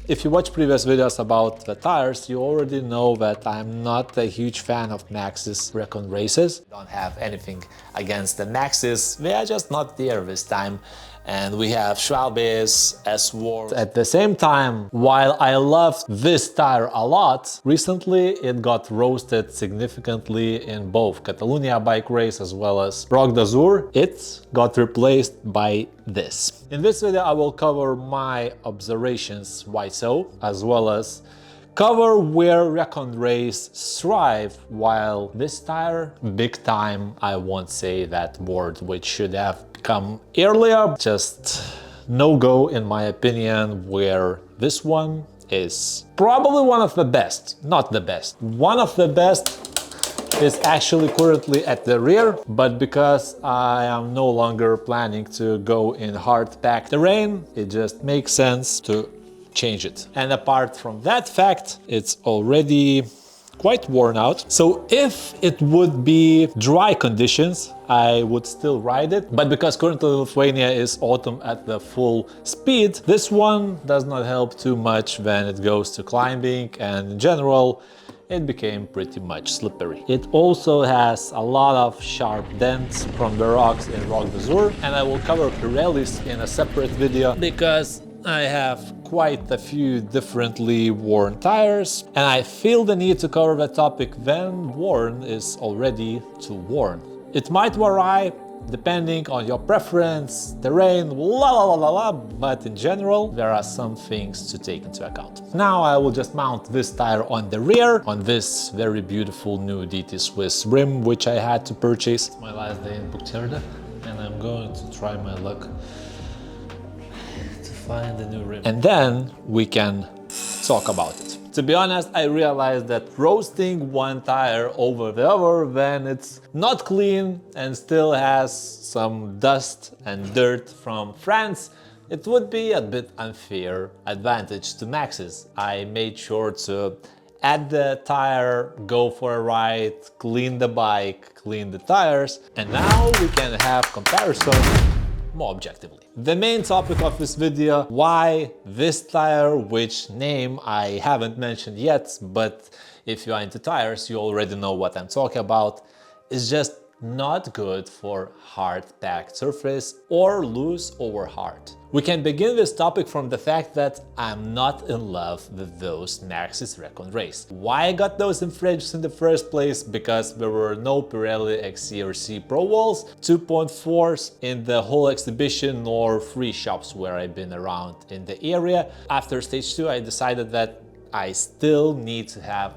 If you watch previous videos about the tires, you already know that I'm not a huge fan of Maxxis Rekon races. Don't have anything against the Maxxis, they are just not there this time. And we have Schwalbe's S-War. At the same time, while I loved this tire a lot, recently it got roasted significantly in both Catalonia bike race as well as Roc d'Azur. It got replaced by this. In this video I will cover my observations why so, as well as cover where Rekon race thrive, while this tire, big time, I won't say that word, which should have come earlier, just no go in my opinion, where this one is probably one of the best, not the best. One of the best is actually currently at the rear, but because I am no longer planning to go in hard-packed terrain, it just makes sense to change it. And apart from that fact, it's already quite worn out. So if it would be dry conditions, I would still ride it. But because currently Lithuania is autumn at the full speed, this one does not help too much when it goes to climbing, and in general, it became pretty much slippery. It also has a lot of sharp dents from the rocks in Roc d'Azur, and I will cover Pirellis in a separate video because I have quite a few differently worn tires, and I feel the need to cover the topic when worn is already too worn. It might vary depending on your preference, terrain, but in general, there are some things to take into account. Now I will just mount this tire on the rear, on this very beautiful new DT Swiss rim, which I had to purchase. It's my last day in Buchterda, and I'm going to try my luck find a new rim. And then we can talk about it. To be honest, I realized that roasting one tire over the other when it's not clean and still has some dust and dirt from France, it would be a bit unfair advantage to Maxxis. I made sure to add the tire, go for a ride, clean the bike, clean the tires, and now we can have comparison more objectively. The main topic of this video, why this tire, which name I haven't mentioned yet, but if you are into tires, you already know what I'm talking about, is just not good for hard-packed surface or loose over hard. We can begin this topic from the fact that I'm not in love with those Maxxis Rekon race. Why I got those infringed in the first place? Because there were no Pirelli XCRC Pro Walls 2.4s in the whole exhibition nor free shops where I've been around in the area. After stage 2 I decided that I still need to have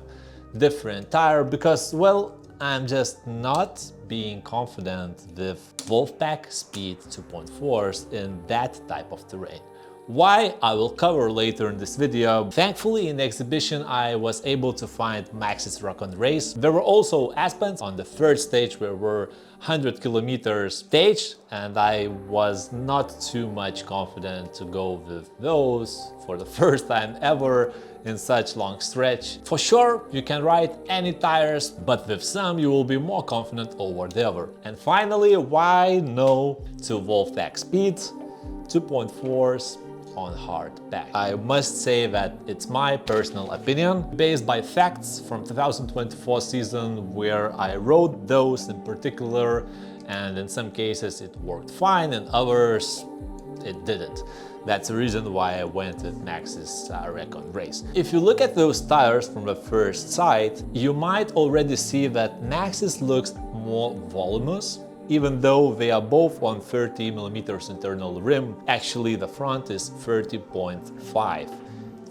different tire because, well, I'm just not being confident with Wolfpack Speed 2.4s in that type of terrain. Why, I will cover later in this video. Thankfully, in the exhibition I was able to find Maxxis Rekon race. There were also Aspens on the third stage where were 100 kilometers stage, and I was not too much confident to go with those for the first time ever in such long stretch. For sure, you can ride any tires, but with some you will be more confident over the other. And finally, why no to Wolfpack Speed 2.4s on hard pack? I must say that it's my personal opinion, based by facts from 2024 season where I rode those in particular, and in some cases it worked fine, in others it didn't. That's the reason why I went with Maxxis Rekon race. If you look at those tires from the first sight, you might already see that Maxxis looks more voluminous, even though they are both on 30mm internal rim. Actually, the front is 30.5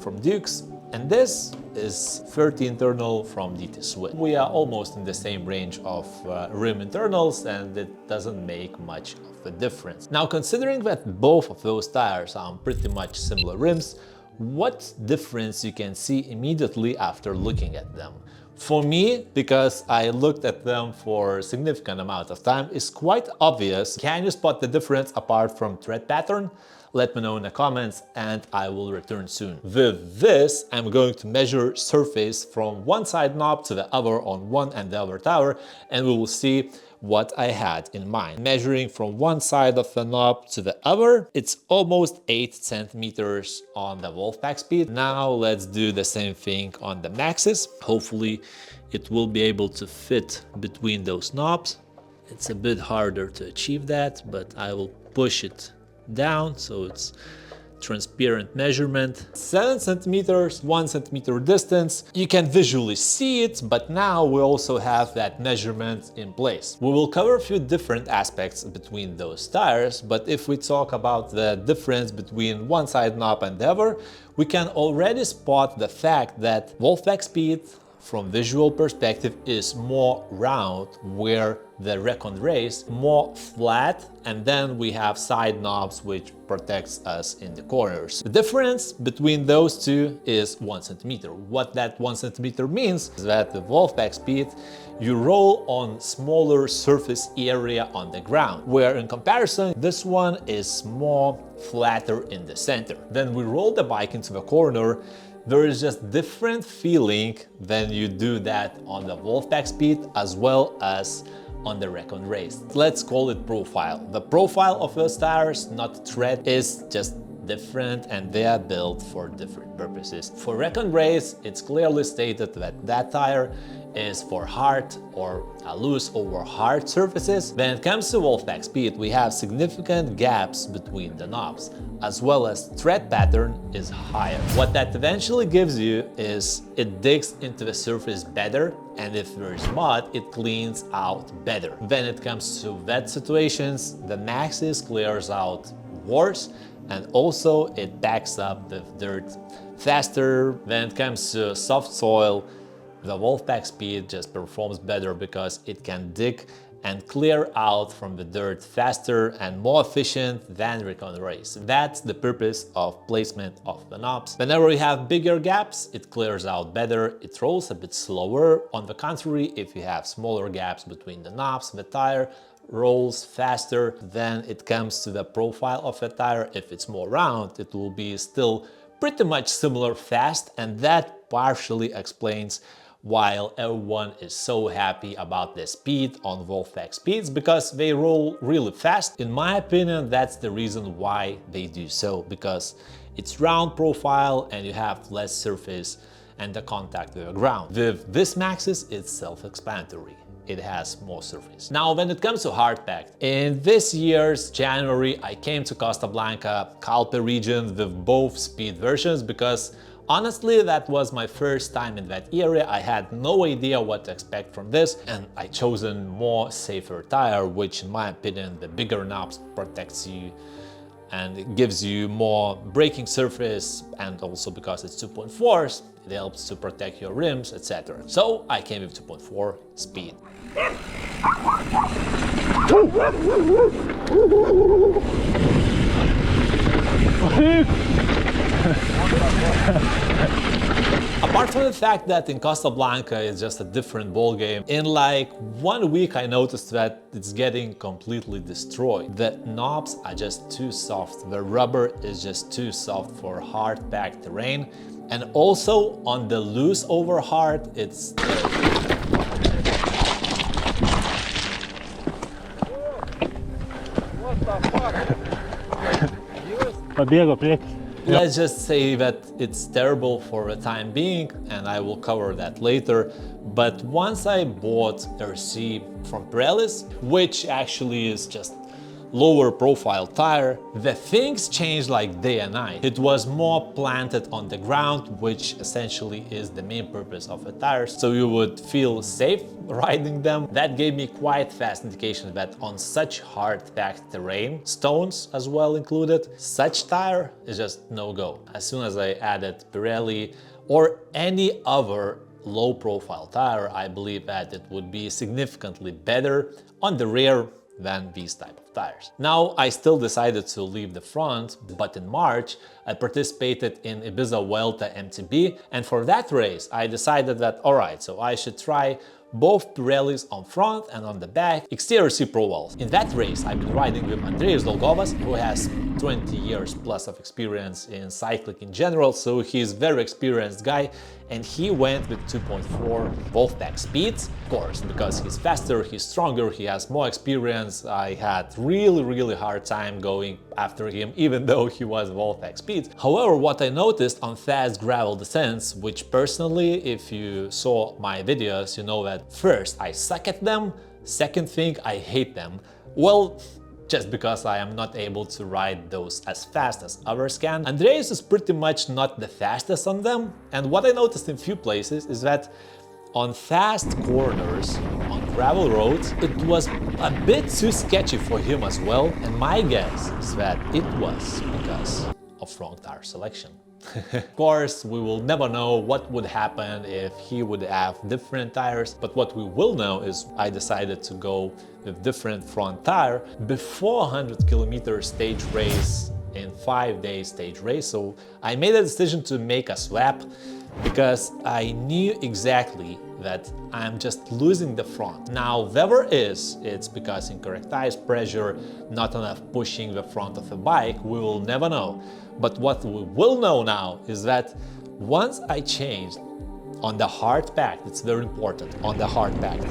from Dukes, and this is 30 internal from DT Swiss. We are almost in the same range of rim internals, and it doesn't make much of a difference. Now, considering that both of those tires are on pretty much similar rims, what difference you can see immediately after looking at them? For me, because I looked at them for a significant amount of time, it's quite obvious. Can you spot the difference apart from tread pattern? Let me know in the comments and I will return soon. With this, I'm going to measure surface from one side knob to the other on one and the other tower, and we will see what I had in mind. Measuring from one side of the knob to the other, it's almost 8 centimeters on the Wolfpack Speed. Now let's do the same thing on the Maxxis. Hopefully it will be able to fit between those knobs. It's a bit harder to achieve that, but I will push it down so it's transparent measurement. 7 centimeters, 1 centimeter distance. You can visually see it, but now we also have that measurement in place. We will cover a few different aspects between those tires, but if we talk about the difference between one side knob and the other, we can already spot the fact that Wolfpack Speed from visual perspective is more round, where the Rekon Race more flat, and then we have side knobs which protects us in the corners. The difference between those two is 1 centimeter. What that 1 centimeter means is that the Wolfpack Speed you roll on smaller surface area on the ground, where in comparison this one is more flatter in the center. Then we roll the bike into the corner. There is just different feeling when you do that on the Wolfpack Speed as well as on the Rekon Race. Let's call it profile. The profile of those tires, not tread, is just different and they are built for different purposes. For Rekon Race, it's clearly stated that that tire is for hard or loose over hard surfaces. When it comes to Wolfpack Speed, we have significant gaps between the knobs, as well as tread pattern is higher. What that eventually gives you is it digs into the surface better, and if there's mud, it cleans out better. When it comes to wet situations, the Maxxis clears out worse, and also it backs up the dirt faster. When it comes to soft soil, the Wolfpack Speed just performs better because it can dig and clear out from the dirt faster and more efficient than Rekon Race. That's the purpose of placement of the knobs. Whenever we have bigger gaps, it clears out better, it rolls a bit slower. On the contrary, if you have smaller gaps between the knobs, the tire rolls faster. Then it comes to the profile of the tire. If it's more round, it will be still pretty much similar fast, and that partially explains why everyone is so happy about the speed on Wolfpack Speeds, because they roll really fast. In my opinion, that's the reason why they do so, because it's round profile and you have less surface and the contact with the ground. With this Maxxis, it's self-explanatory. It has more surface. Now, when it comes to Hardpacked, in this year's January, I came to Costa Blanca, Schwalbe region with both speed versions because honestly, that was my first time in that area. I had no idea what to expect from this, and I chosen more safer tire, which in my opinion, the bigger knobs protects you and it gives you more braking surface, and also because it's 2.4s, it helps to protect your rims, etc. So I came with 2.4 speed. Apart from the fact that in Costa Blanca it's just a different ballgame, in like 1 week I noticed that it's getting completely destroyed. The knobs are just too soft, the rubber is just too soft for hard-packed terrain, and also on the loose over hard it's Let's just say that it's terrible for the time being, and I will cover that later. But once I bought RC from Pirelli's, which actually is just lower profile tire, the things changed like day and night. It was more planted on the ground, which essentially is the main purpose of the tires, so you would feel safe riding them. That gave me quite fast indication that on such hard-packed terrain, stones as well included, such tire is just no-go. As soon as I added Pirelli or any other low-profile tire, I believe that it would be significantly better on the rear than these type of tires. Now, I still decided to leave the front, but in March I participated in Ibiza Vuelta MTB, and for that race I decided that alright, so I should try both Pirellis on front and on the back XTRC Pro Walls. In that race I've been riding with Andreas Dolgovas, who has 20 years plus of experience in cycling in general, so he's a very experienced guy, and he went with 2.4 Wolfpack speeds. Of course, because he's faster, he's stronger, he has more experience. I had really hard time going after him, even though he was Wolfpack speed. However, what I noticed on fast gravel descents, which personally, if you saw my videos, you know that first I suck at them, second thing I hate them. Well, just because I am not able to ride those as fast as others can. Andreas is pretty much not the fastest on them, and what I noticed in few places is that on fast corners, on gravel roads, it was a bit too sketchy for him as well, and my guess is that it was because of wrong tire selection. Of course, we will never know what would happen if he would have different tires, but what we will know is I decided to go with different front tire before 100-kilometer stage race in 5-day stage race. So I made a decision to make a swap because I knew exactly that I'm just losing the front. Now, whatever it's because incorrect tire pressure, not enough pushing the front of the bike, we will never know. But what we will know now is that once I changed on the Hardpacked, it's very important, on the Hardpacked,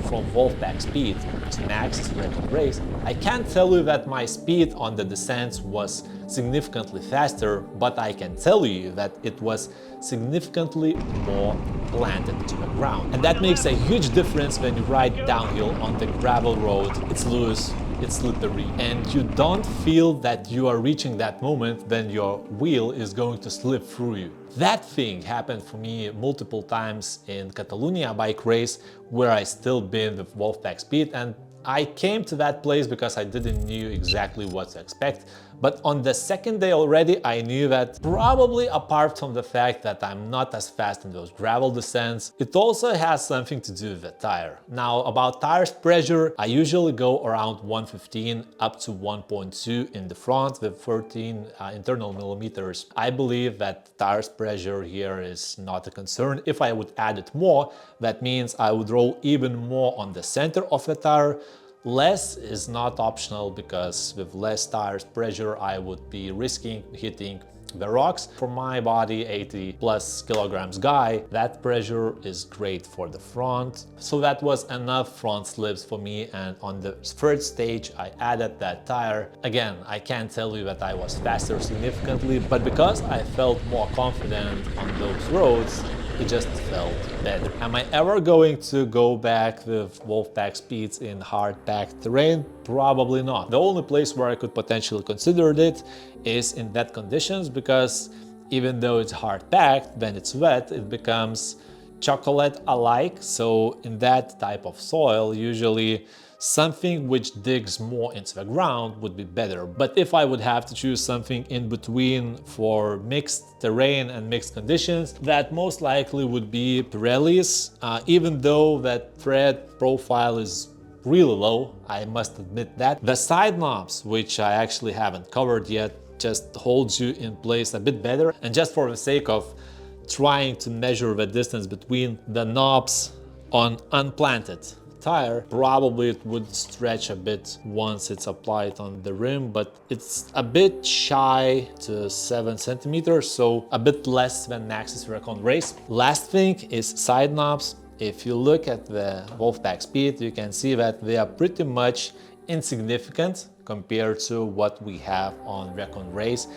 from Wolfpack speed to Maxxis Rekon race, I can't tell you that my speed on the descents was significantly faster, but I can tell you that it was significantly more planted to the ground. And that makes a huge difference when you ride downhill on the gravel road. It's loose, it's slippery, and you don't feel that you are reaching that moment when your wheel is going to slip through you. That thing happened for me multiple times in Catalonia bike race, where I still been with Wolfpack speed, and I came to that place because I didn't knew exactly what to expect. But on the second day already, I knew that probably apart from the fact that I'm not as fast in those gravel descents, it also has something to do with the tire. Now, about tires pressure, I usually go around 115 up to 1.2 in the front with 13 internal millimeters. I believe that tires pressure here is not a concern. If I would add it more, that means I would roll even more on the center of the tire. Less is not optional, because with less tires pressure I would be risking hitting the rocks. For my body, 80+ kilograms guy, that pressure is great for the front. So that was enough front slips for me, and on the third stage I added that tire. Again, I can't tell you that I was faster significantly, but because I felt more confident on those roads, it just felt better. Am I ever going to go back with Wolfpack speeds in hard-packed terrain? Probably not. The only place where I could potentially consider it is in wet conditions, because even though it's hard-packed, when it's wet, it becomes chocolate-alike. So in that type of soil, usually something which digs more into the ground would be better. But if I would have to choose something in between for mixed terrain and mixed conditions, that most likely would be Pirellis, even though that tread profile is really low, I must admit that. The side knobs, which I actually haven't covered yet, just holds you in place a bit better. And just for the sake of trying to measure the distance between the knobs on unplanted tire, probably it would stretch a bit once it's applied on the rim, but it's a bit shy to 7 centimeters, so a bit less than Maxxis Rekon race. Last thing is side knobs. If you look at the Wolfpack speed, you can see that they are pretty much insignificant compared to what we have on Rekon race.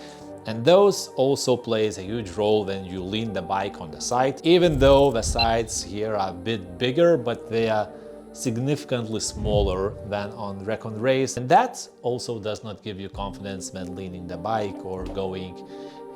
And those also plays a huge role when you lean the bike on the side. Even though the sides here are a bit bigger, but they are significantly smaller than on Rekon race, and that also does not give you confidence when leaning the bike or going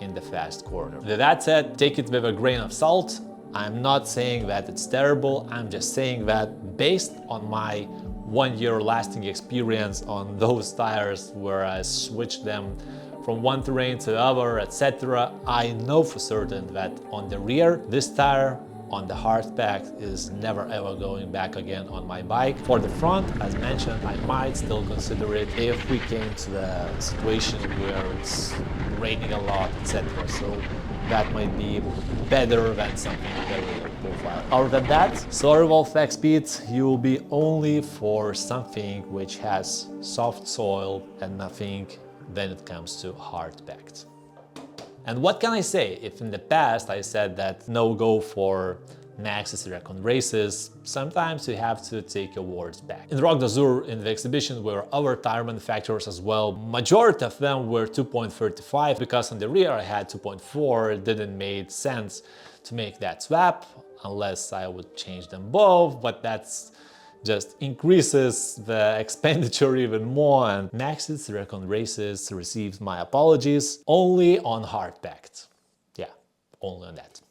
in the fast corner. With that said, take it with a grain of salt. I'm not saying that it's terrible, I'm just saying that based on my 1 year lasting experience on those tires, where I switched them from one terrain to the other, etc., I know for certain that on the rear, this tire on the Hardpacked is never ever going back again on my bike. For the front, as mentioned, I might still consider it if we came to the situation where it's raining a lot, etc. So that might be better than something very low profile. Other than that, sorry Wolfpack speed, you will be only for something which has soft soil and nothing when it comes to hard-packed. And what can I say? If in the past I said that no go for Maxxis Rekon races, sometimes you have to take your words back. In Rock d'Azur, in the exhibition, were other tire manufacturers as well. Majority of them were 2.35, because on the rear I had 2.4. It didn't make sense to make that swap unless I would change them both, but that's just increases the expenditure even more. And Maxxis Rekon races received my apologies only on hard-packed. Yeah, only on that.